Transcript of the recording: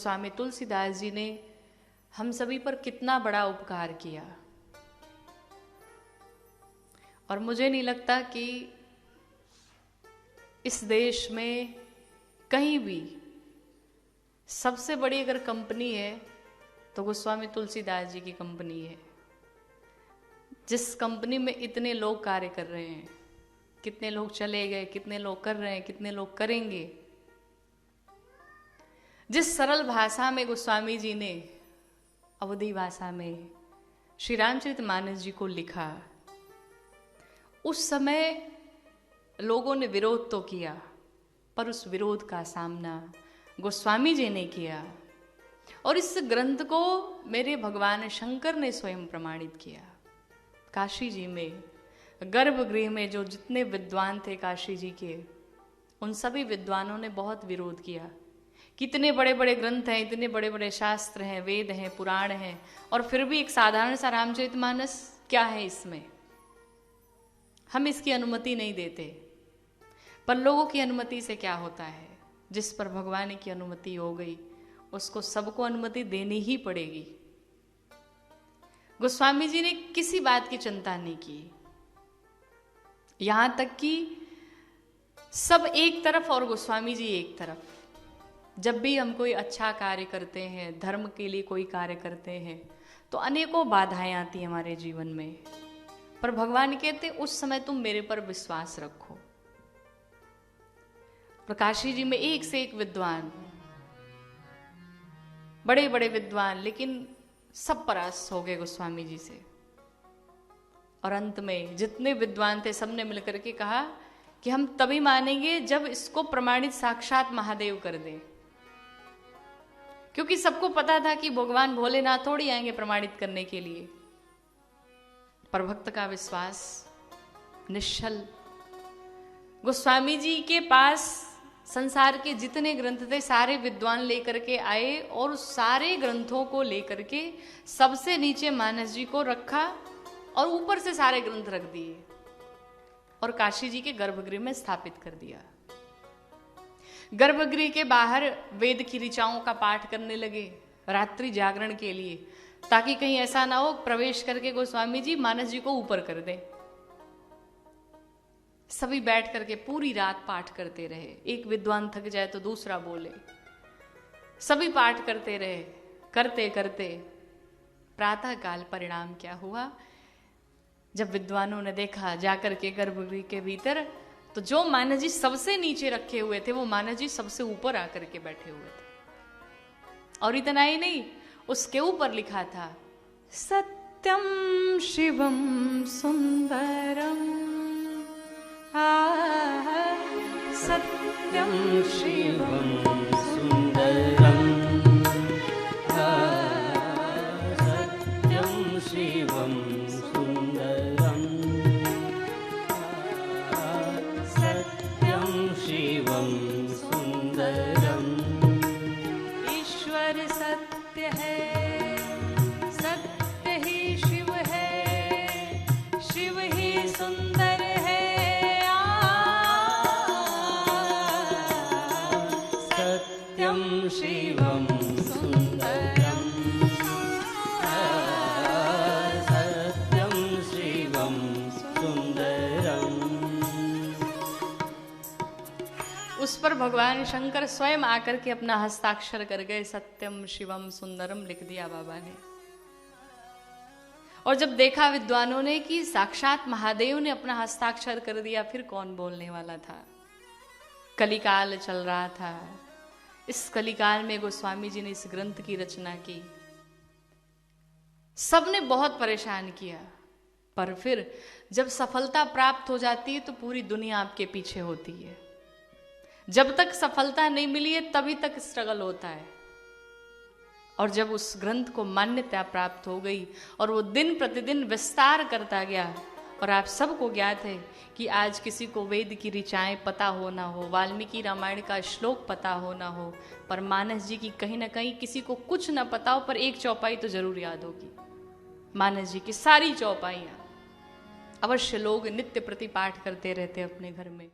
गोस्वामी तुलसीदास जी ने हम सभी पर कितना बड़ा उपकार किया। और मुझे नहीं लगता कि इस देश में कहीं भी सबसे बड़ी अगर कंपनी है तो गोस्वामी तुलसीदास जी की कंपनी है। जिस कंपनी में इतने लोग कार्य कर रहे हैं, कितने लोग चले गए, कितने लोग कर रहे हैं, कितने लोग करेंगे। जिस सरल भाषा में गोस्वामी जी ने अवधी भाषा में श्री रामचरितमानस जी को लिखा, उस समय लोगों ने विरोध तो किया, पर उस विरोध का सामना गोस्वामी जी ने किया। और इस ग्रंथ को मेरे भगवान शंकर ने स्वयं प्रमाणित किया। काशी जी में गर्भगृह में जो जितने विद्वान थे काशी जी के, उन सभी विद्वानों ने बहुत विरोध किया। कितने बड़े बड़े ग्रंथ हैं, इतने बड़े बड़े शास्त्र हैं, वेद हैं, पुराण हैं, और फिर भी एक साधारण सा रामचरितमानस क्या है इसमें? हम इसकी अनुमति नहीं देते। पर लोगों की अनुमति से क्या होता है? जिस पर भगवान की अनुमति हो गई उसको सबको अनुमति देनी ही पड़ेगी। गोस्वामी जी ने किसी बात की चिंता नहीं की, यहां तक कि सब एक तरफ और गोस्वामी जी एक तरफ। जब भी हम कोई अच्छा कार्य करते हैं, धर्म के लिए कोई कार्य करते हैं, तो अनेकों बाधाएं आती हैं हमारे जीवन में, पर भगवान कहते उस समय तुम मेरे पर विश्वास रखो। प्रकाशी जी में एक से एक विद्वान, बड़े बड़े विद्वान, लेकिन सब परास्त हो गए गोस्वामी जी से। और अंत में जितने विद्वान थे सबने मिलकर के कहा कि हम तभी मानेंगे जब इसको प्रमाणित साक्षात महादेव कर दें। क्योंकि सबको पता था कि भगवान भोलेनाथ थोड़ी आएंगे प्रमाणित करने के लिए, पर भक्त का विश्वास निश्चल। गोस्वामी जी के पास संसार के जितने ग्रंथ थे सारे विद्वान लेकर के आए, और उस सारे ग्रंथों को लेकर के सबसे नीचे मानस जी को रखा और ऊपर से सारे ग्रंथ रख दिए और काशी जी के गर्भगृह में स्थापित कर दिया। गर्भगृह के बाहर वेद की ऋचाओं का पाठ करने लगे रात्रि जागरण के लिए, ताकि कहीं ऐसा ना हो प्रवेश करके गोस्वामी जी मानस जी को ऊपर कर दें। सभी बैठ करके पूरी रात पाठ करते रहे। एक विद्वान थक जाए तो दूसरा बोले, सभी पाठ करते रहे। करते करते प्रातः काल परिणाम क्या हुआ? जब विद्वानों ने देखा जाकर के गर्भगृह के भीतर, तो जो मानस जी सबसे नीचे रखे हुए थे वो मानस जी सबसे ऊपर आकर के बैठे हुए थे। और इतना ही नहीं, उसके ऊपर लिखा था सत्यम शिवम सुंदरम, सत्यम शिवम सुंदरम, सत्यम शिवम सुंदरम, सत्यम शिवम सुंदरम। ईश्वर सत्य है, सत्य ही शिव है, शिव ही सुंदर है। सत्यम शिवम सुंदरम, सत्यम शिवम सुंदरम। उस पर भगवान शंकर स्वयं आकर के अपना हस्ताक्षर कर गए। सत्यम शिवम सुंदरम लिख दिया बाबा ने। और जब देखा विद्वानों ने कि साक्षात महादेव ने अपना हस्ताक्षर कर दिया, फिर कौन बोलने वाला था? कलिकाल चल रहा था। इस कलिकाल में गोस्वामी जी ने इस ग्रंथ की रचना की। सबने बहुत परेशान किया, पर फिर जब सफलता प्राप्त हो जाती है तो पूरी दुनिया आपके पीछे होती है। जब तक सफलता नहीं मिली है तभी तक स्ट्रगल होता है। और जब उस ग्रंथ को मान्यता प्राप्त हो गई और वो दिन प्रतिदिन विस्तार करता गया, और आप सबको ज्ञात है कि आज किसी को वेद की ऋचाएं पता हो ना हो, वाल्मीकि रामायण का श्लोक पता हो ना हो, पर मानस जी की कहीं ना कहीं किसी को कुछ ना पता हो, पर एक चौपाई तो जरूर याद होगी। मानस जी की सारी चौपाइयां अवश्य लोग नित्य प्रति पाठ करते रहते अपने घर में।